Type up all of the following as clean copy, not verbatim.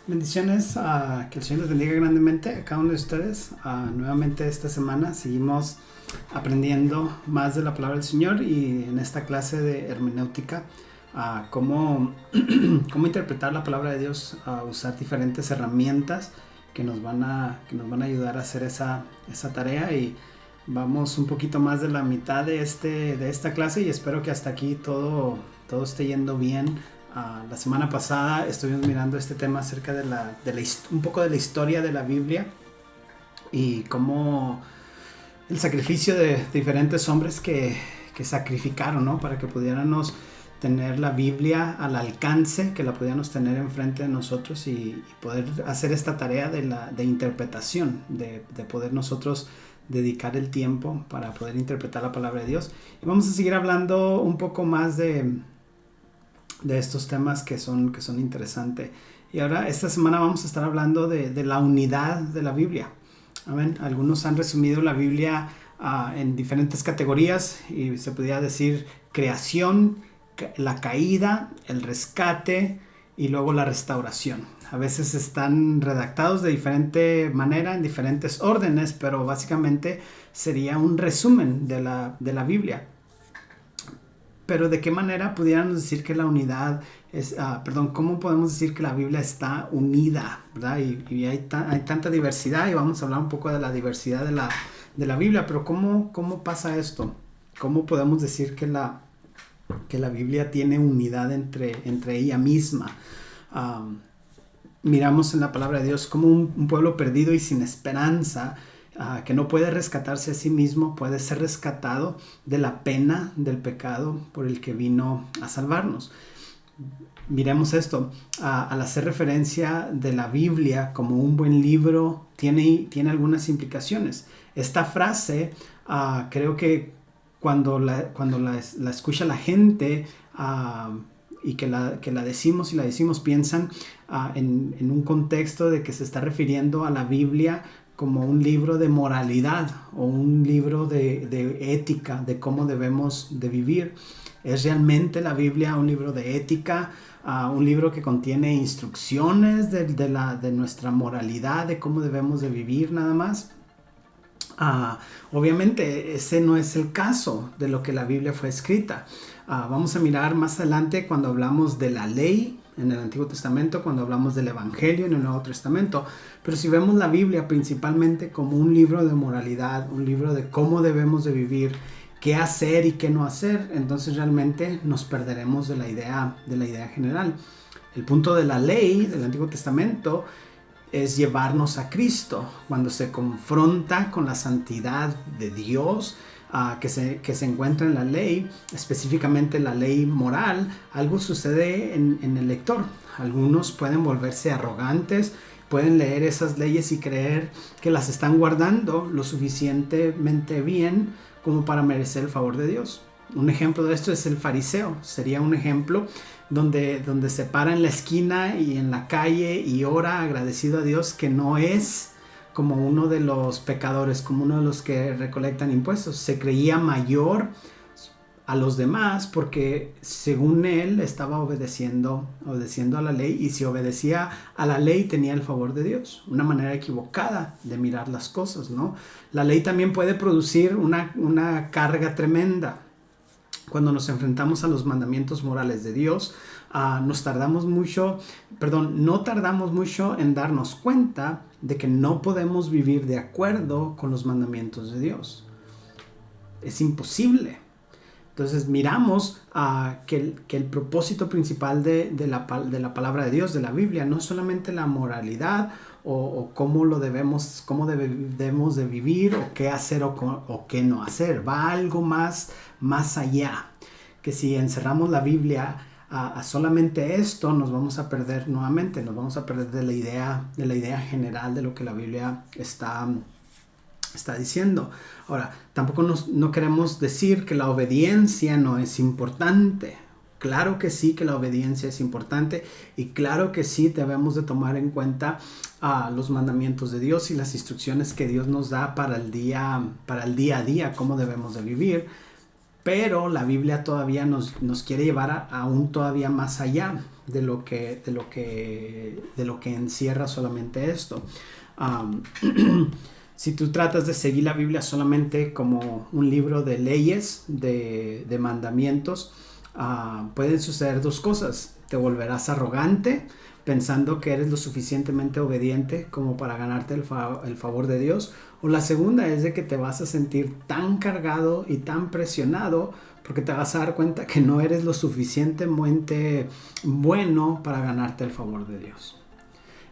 Bendiciones, que el Señor les bendiga grandemente a cada uno de ustedes. Nuevamente esta semana seguimos aprendiendo más de la palabra del Señor y en esta clase de hermenéutica, cómo, cómo interpretar la palabra de Dios, usar diferentes herramientas que nos van a ayudar a hacer esa tarea. Y vamos un poquito más de la mitad de esta clase y espero que hasta aquí todo esté yendo bien. La semana pasada estuvimos mirando este tema acerca de un poco de la historia de la Biblia y cómo el sacrificio de diferentes hombres que sacrificaron, ¿no? Para que pudiéramos tener la Biblia al alcance, que la pudiéramos tener enfrente de nosotros y poder hacer esta tarea de interpretación, de poder nosotros dedicar el tiempo para poder interpretar la palabra de Dios. Y vamos a seguir hablando un poco más de estos temas que son interesantes. Y ahora esta semana vamos a estar hablando de la unidad de la Biblia. Amén. Algunos han resumido la Biblia en diferentes categorías y se podría decir creación, la caída, el rescate y luego la restauración. A veces están redactados de diferente manera, en diferentes órdenes, pero básicamente sería un resumen de la Biblia. Pero ¿de qué manera pudiéramos decir que la unidad es, cómo podemos decir que la Biblia está unida, ¿verdad? Y hay tanta diversidad y vamos a hablar un poco de la diversidad de la Biblia, pero ¿cómo pasa esto? ¿Cómo podemos decir que la Biblia tiene unidad entre ella misma? Miramos en la palabra de Dios como un pueblo perdido y sin esperanza, que no puede rescatarse a sí mismo, puede ser rescatado de la pena del pecado por el que vino a salvarnos. Miremos esto, al hacer referencia de la Biblia como un buen libro, tiene algunas implicaciones. Esta frase, creo que cuando la escucha la gente, y que la decimos piensan en un contexto de que se está refiriendo a la Biblia como un libro de moralidad o un libro de ética, de cómo debemos de vivir. ¿Es realmente la Biblia un libro de ética? Un libro que contiene instrucciones de nuestra moralidad, de cómo debemos de vivir nada más. Obviamente ese no es el caso de lo que la Biblia fue escrita. Vamos a mirar más adelante cuando hablamos de la ley en el Antiguo Testamento, cuando hablamos del Evangelio en el Nuevo Testamento. Pero si vemos la Biblia principalmente como un libro de moralidad, un libro de cómo debemos de vivir, qué hacer y qué no hacer, entonces realmente nos perderemos de la idea general. El punto de la ley del Antiguo Testamento es llevarnos a Cristo. Cuando se confronta con la santidad de Dios, que se encuentra en la ley, específicamente la ley moral, algo sucede en el lector. Algunos pueden volverse arrogantes, pueden leer esas leyes y creer que las están guardando lo suficientemente bien como para merecer el favor de Dios. Un ejemplo de esto es el fariseo. Sería un ejemplo donde se para en la esquina y en la calle y ora agradecido a Dios, que no es como uno de los pecadores, como uno de los que recolectan impuestos. Se creía mayor a los demás porque según él estaba obedeciendo a la ley, y si obedecía a la ley tenía el favor de Dios. Una manera equivocada de mirar las cosas, ¿no? La ley también puede producir una carga tremenda. Cuando nos enfrentamos a los mandamientos morales de Dios, no tardamos mucho en darnos cuenta de que no podemos vivir de acuerdo con los mandamientos de Dios. Es imposible. Entonces miramos que el propósito principal de la palabra de Dios, de la Biblia, no es solamente la moralidad o cómo debemos de vivir, o qué hacer o qué no hacer. Va algo más allá. Que si encerramos la Biblia a solamente esto, nos vamos a perder nuevamente, nos vamos a perder de la idea general de lo que la Biblia está diciendo. Ahora, tampoco no queremos decir que la obediencia no es importante. Claro que sí, que la obediencia es importante, y claro que sí debemos de tomar en cuenta los mandamientos de Dios y las instrucciones que Dios nos da para el día a día, cómo debemos de vivir. Pero la Biblia todavía nos quiere llevar aún todavía más allá. de lo que encierra solamente esto. Si tú tratas de seguir la Biblia solamente como un libro de leyes, de mandamientos, pueden suceder dos cosas. Te volverás arrogante, pensando que eres lo suficientemente obediente como para ganarte el favor de Dios. O la segunda es de que te vas a sentir tan cargado y tan presionado porque te vas a dar cuenta que no eres lo suficientemente bueno para ganarte el favor de Dios.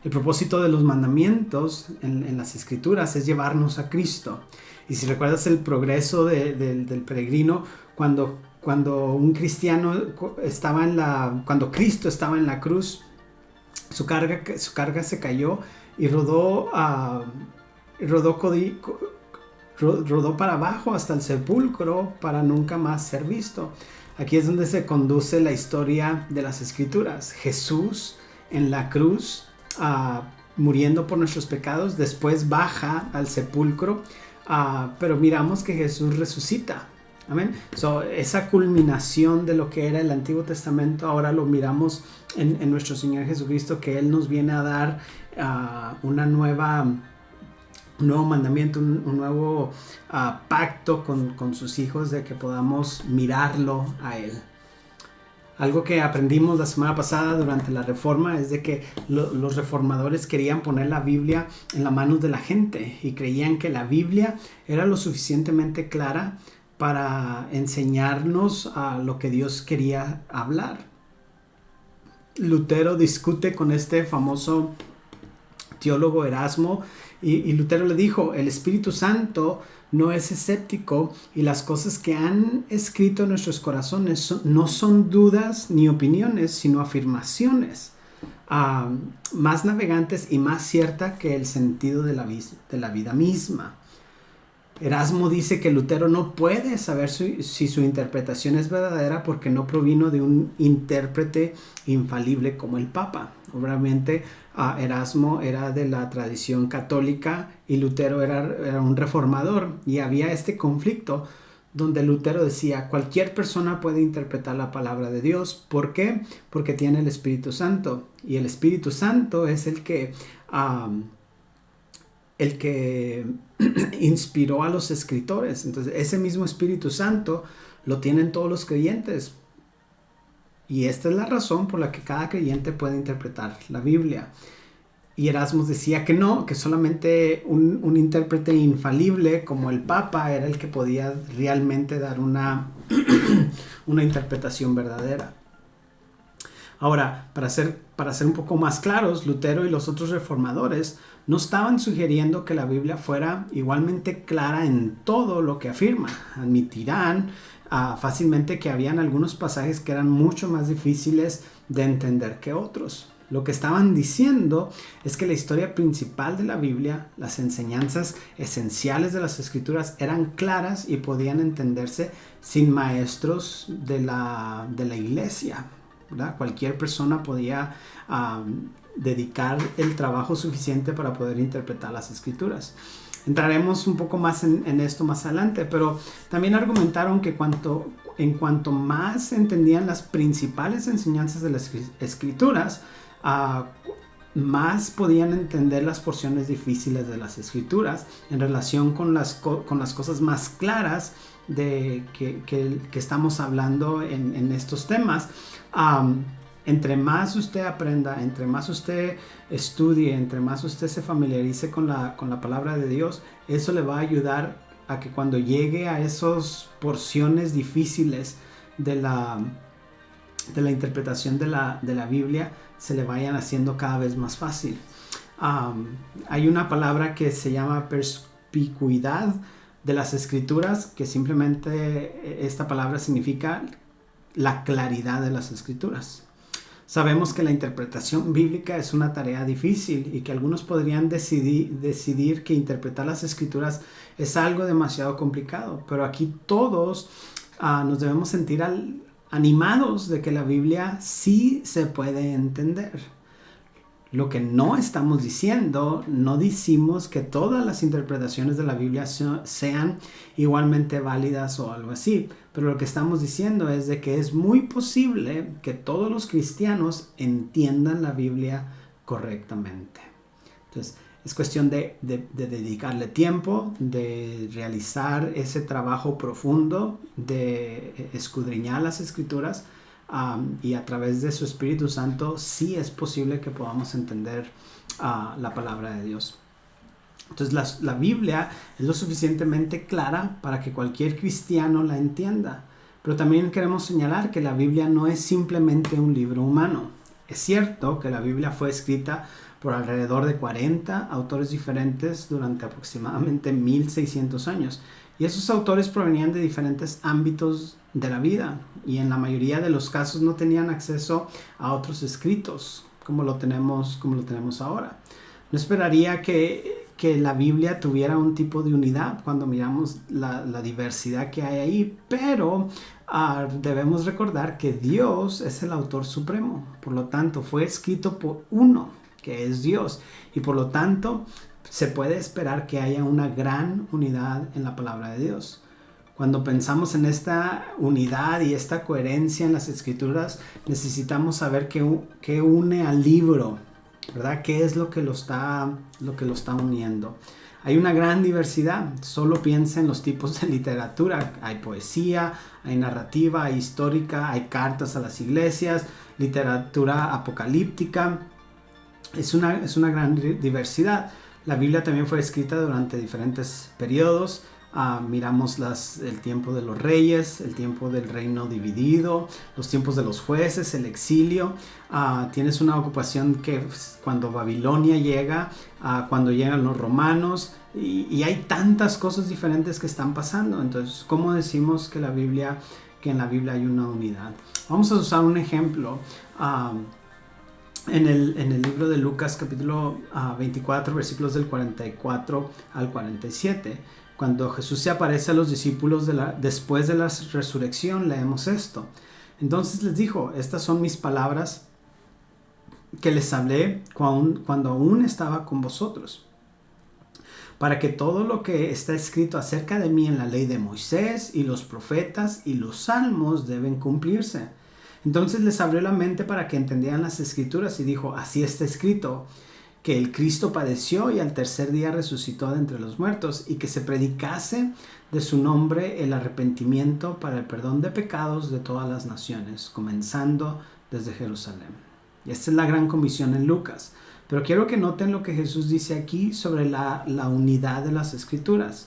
El propósito de los mandamientos en las Escrituras es llevarnos a Cristo. Y si recuerdas el progreso del peregrino, cuando un cristiano cuando Cristo estaba en la cruz, su carga se cayó y rodó para abajo hasta el sepulcro para nunca más ser visto. Aquí es donde se conduce la historia de las Escrituras. Jesús en la cruz, muriendo por nuestros pecados, después baja al sepulcro, pero miramos que Jesús resucita. Amén. Esa culminación de lo que era el Antiguo Testamento, ahora lo miramos en nuestro Señor Jesucristo, que Él nos viene a dar un nuevo mandamiento, un nuevo pacto con sus hijos, de que podamos mirarlo a Él. Algo que aprendimos la semana pasada durante la Reforma es de que los reformadores querían poner la Biblia en las manos de la gente y creían que la Biblia era lo suficientemente clara para enseñarnos lo que Dios quería hablar. Lutero discute con este famoso teólogo Erasmo y Lutero le dijo: el Espíritu Santo no es escéptico y las cosas que han escrito en nuestros corazones no son dudas ni opiniones, sino afirmaciones más navegantes y más ciertas que el sentido de la vida misma. Erasmo dice que Lutero no puede saber si su interpretación es verdadera porque no provino de un intérprete infalible como el Papa. Obviamente Erasmo era de la tradición católica y Lutero era un reformador, y había este conflicto donde Lutero decía: cualquier persona puede interpretar la palabra de Dios. ¿Por qué? Porque tiene el Espíritu Santo, y el Espíritu Santo es el que inspiró a los escritores. Entonces ese mismo Espíritu Santo lo tienen todos los creyentes, y esta es la razón por la que cada creyente puede interpretar la Biblia. Y Erasmus decía que no, que solamente un intérprete infalible como el Papa era el que podía realmente dar una interpretación verdadera. Ahora, para ser un poco más claros, Lutero y los otros reformadores no estaban sugiriendo que la Biblia fuera igualmente clara en todo lo que afirma. Admitirán fácilmente que habían algunos pasajes que eran mucho más difíciles de entender que otros. Lo que estaban diciendo es que la historia principal de la Biblia, las enseñanzas esenciales de las Escrituras, eran claras y podían entenderse sin maestros de la iglesia, ¿verdad? Cualquier persona podía dedicar el trabajo suficiente para poder interpretar las Escrituras. Entraremos un poco más en esto más adelante, pero también argumentaron que en cuanto más entendían las principales enseñanzas de las Escrituras, más podían entender las porciones difíciles de las Escrituras en relación con las cosas más claras de que estamos hablando en estos temas. Entre más usted aprenda, entre más usted estudie, entre más usted se familiarice con la palabra de Dios, eso le va a ayudar a que cuando llegue a esas porciones difíciles de la interpretación de la Biblia, se le vayan haciendo cada vez más fácil. Hay una palabra que se llama perspicuidad de las Escrituras, que simplemente esta palabra significa la claridad de las Escrituras. Sabemos que la interpretación bíblica es una tarea difícil y que algunos podrían decidir que interpretar las Escrituras es algo demasiado complicado, pero aquí todos nos debemos sentir animados de que la Biblia sí se puede entender. Lo que no estamos diciendo, no decimos que todas las interpretaciones de la Biblia sean igualmente válidas o algo así, pero lo que estamos diciendo es de que es muy posible que todos los cristianos entiendan la Biblia correctamente. Entonces, es cuestión de dedicarle tiempo, de realizar ese trabajo profundo, de escudriñar las Escrituras, y a través de su Espíritu Santo sí es posible que podamos entender la palabra de Dios. Entonces la Biblia es lo suficientemente clara para que cualquier cristiano la entienda. Pero también queremos señalar que la Biblia no es simplemente un libro humano. Es cierto que la Biblia fue escrita por alrededor de 40 autores diferentes durante aproximadamente 1600 años. Y esos autores provenían de diferentes ámbitos de la vida y en la mayoría de los casos no tenían acceso a otros escritos como lo tenemos ahora. No esperaría que la Biblia tuviera un tipo de unidad cuando miramos la diversidad que hay ahí, pero debemos recordar que Dios es el autor supremo. Por lo tanto, fue escrito por uno, que es Dios, y por lo tanto se puede esperar que haya una gran unidad en la palabra de Dios. Cuando pensamos en esta unidad y esta coherencia en las Escrituras, necesitamos saber qué une al libro, ¿verdad? ¿Qué es lo que lo está uniendo? Hay una gran diversidad. Solo piensa en los tipos de literatura. Hay poesía, hay narrativa, hay histórica, hay cartas a las iglesias, literatura apocalíptica. Es una gran diversidad. La Biblia también fue escrita durante diferentes periodos. Miramos el tiempo de los reyes, el tiempo del reino dividido, los tiempos de los jueces, el exilio. Tienes una ocupación que cuando Babilonia llega, cuando llegan los romanos, y hay tantas cosas diferentes que están pasando. Entonces, ¿cómo decimos que en la Biblia hay una unidad? Vamos a usar un ejemplo. En el libro de Lucas, capítulo 24, versículos del 44 al 47, cuando Jesús se aparece a los discípulos después de la resurrección, leemos esto. Entonces les dijo: estas son mis palabras que les hablé cuando aún estaba con vosotros, para que todo lo que está escrito acerca de mí en la ley de Moisés y los profetas y los salmos deben cumplirse. Entonces les abrió la mente para que entendieran las Escrituras y dijo: así está escrito, que el Cristo padeció y al tercer día resucitó de entre los muertos, y que se predicase de su nombre el arrepentimiento para el perdón de pecados de todas las naciones, comenzando desde Jerusalén. Y esta es la gran comisión en Lucas. Pero quiero que noten lo que Jesús dice aquí sobre la unidad de las Escrituras.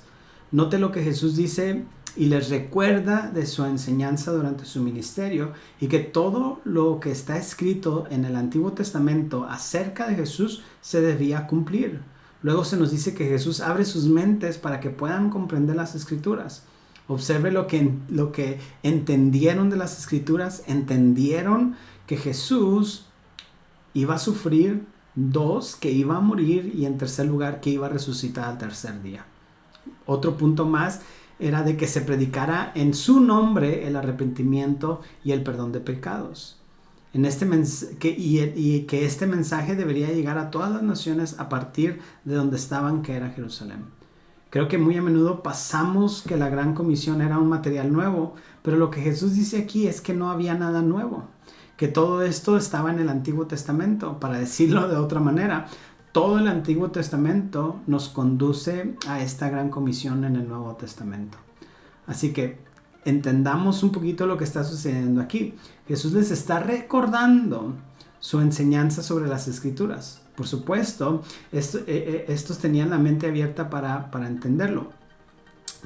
Note lo que Jesús dice y les recuerda de su enseñanza durante su ministerio, y que todo lo que está escrito en el Antiguo Testamento acerca de Jesús se debía cumplir. Luego se nos dice que Jesús abre sus mentes para que puedan comprender las Escrituras. Observe lo que entendieron de las Escrituras. Entendieron que Jesús iba a sufrir, 2, que iba a morir, y en tercer lugar, que iba a resucitar al tercer día. Otro punto más era de que se predicara en su nombre el arrepentimiento y el perdón de pecados. Que este mensaje debería llegar a todas las naciones a partir de donde estaban, que era Jerusalén. Creo que muy a menudo pasamos que la gran comisión era un material nuevo, pero lo que Jesús dice aquí es que no había nada nuevo, que todo esto estaba en el Antiguo Testamento. Para decirlo de otra manera, todo el Antiguo Testamento nos conduce a esta gran comisión en el Nuevo Testamento. Así que entendamos un poquito lo que está sucediendo aquí. Jesús les está recordando su enseñanza sobre las Escrituras. Por supuesto, estos tenían la mente abierta para entenderlo.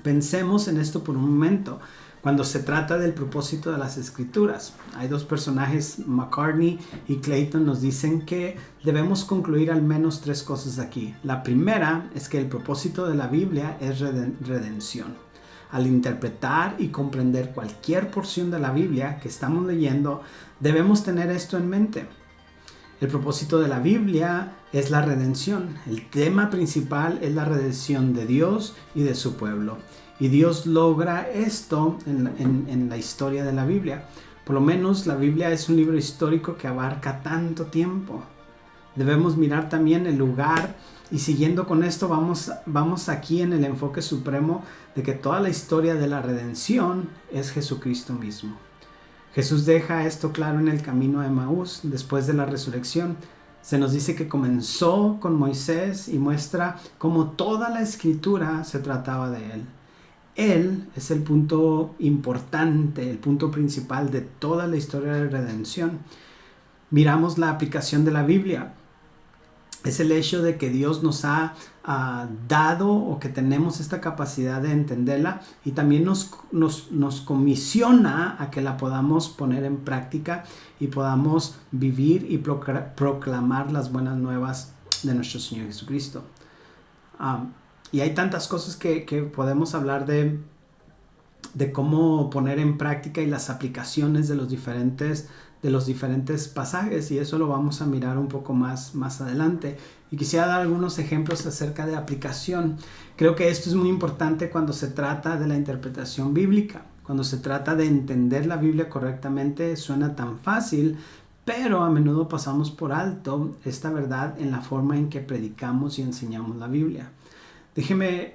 Pensemos en esto por un momento. Cuando se trata del propósito de las Escrituras, hay dos personajes, McCartney y Clayton, nos dicen que debemos concluir al menos 3 cosas aquí. La primera es que el propósito de la Biblia es redención. Al interpretar y comprender cualquier porción de la Biblia que estamos leyendo, debemos tener esto en mente. El propósito de la Biblia es la redención. El tema principal es la redención de Dios y de su pueblo. Y Dios logra esto en la historia de la Biblia. Por lo menos la Biblia es un libro histórico que abarca tanto tiempo. Debemos mirar también el lugar, y siguiendo con esto vamos aquí en el enfoque supremo de que toda la historia de la redención es Jesucristo mismo. Jesús deja esto claro en el camino a Emaús después de la resurrección. Se nos dice que comenzó con Moisés y muestra cómo toda la escritura se trataba de él. Él es el punto importante, el punto principal de toda la historia de redención. Miramos la aplicación de la Biblia. Es el hecho de que Dios nos ha dado, o que tenemos esta capacidad de entenderla, y también nos comisiona a que la podamos poner en práctica y podamos vivir y proclamar las buenas nuevas de nuestro Señor Jesucristo. Y hay tantas cosas que podemos hablar de cómo poner en práctica y las aplicaciones de los diferentes pasajes, y eso lo vamos a mirar un poco más adelante. Y quisiera dar algunos ejemplos acerca de aplicación. Creo que esto es muy importante cuando se trata de la interpretación bíblica. Cuando se trata de entender la Biblia correctamente, suena tan fácil, pero a menudo pasamos por alto esta verdad en la forma en que predicamos y enseñamos la Biblia. Déjeme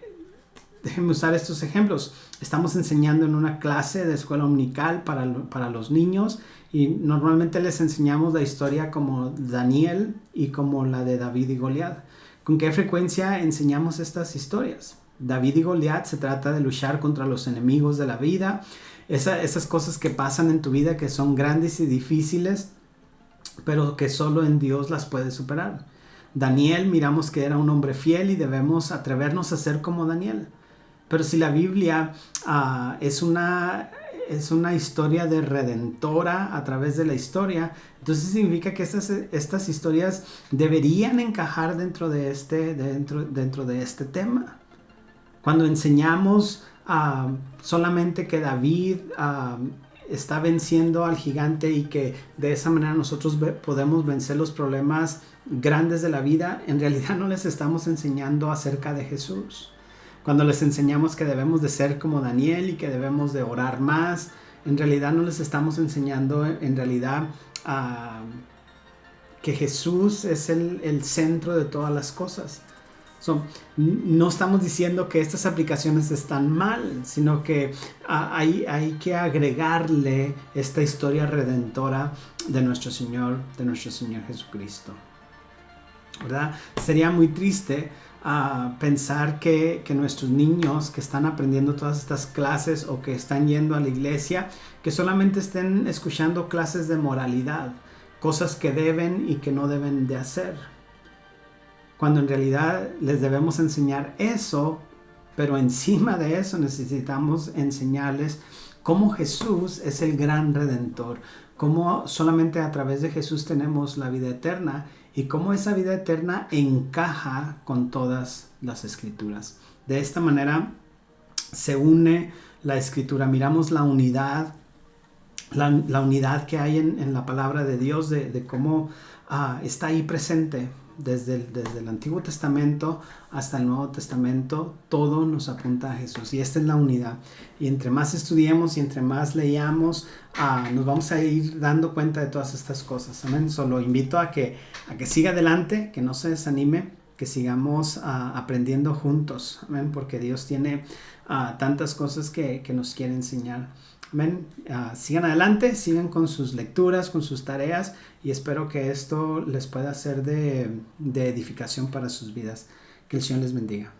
usar estos ejemplos. Estamos enseñando en una clase de escuela dominical para los niños, y normalmente les enseñamos la historia como Daniel y como la de David y Goliat. ¿Con qué frecuencia enseñamos estas historias? David y Goliat se trata de luchar contra los enemigos de la vida, esas cosas que pasan en tu vida que son grandes y difíciles, pero que solo en Dios las puedes superar. Daniel, miramos que era un hombre fiel y debemos atrevernos a ser como Daniel. Pero si la Biblia es una historia de redentora a través de la historia, entonces significa que estas historias deberían encajar dentro de este tema. Cuando enseñamos solamente que David está venciendo al gigante y que de esa manera nosotros podemos vencer los problemas grandes de la vida, en realidad no les estamos enseñando acerca de Jesús. Cuando les enseñamos que debemos de ser como Daniel y que debemos de orar más, en realidad no les estamos enseñando que Jesús es el centro de todas las cosas. No estamos diciendo que estas aplicaciones están mal, sino que hay que agregarle esta historia redentora de nuestro Señor Jesucristo, ¿verdad? Sería muy triste pensar que nuestros niños que están aprendiendo todas estas clases o que están yendo a la iglesia, que solamente estén escuchando clases de moralidad, cosas que deben y que no deben de hacer, cuando en realidad les debemos enseñar eso, pero encima de eso necesitamos enseñarles cómo Jesús es el gran redentor, cómo solamente a través de Jesús tenemos la vida eterna, y cómo esa vida eterna encaja con todas las escrituras. De esta manera se une la escritura. Miramos la unidad que hay en la palabra de Dios, de cómo está ahí presente. Desde el Antiguo Testamento hasta el Nuevo Testamento, todo nos apunta a Jesús, y esta es la unidad. Y entre más estudiemos y entre más leamos, nos vamos a ir dando cuenta de todas estas cosas. Amén. Solo invito a que siga adelante, que no se desanime, que sigamos aprendiendo juntos. Amén. Porque Dios tiene tantas cosas que nos quiere enseñar. Amén. Sigan adelante, sigan con sus lecturas, con sus tareas, y espero que esto les pueda ser de edificación para sus vidas. Que el Señor les bendiga.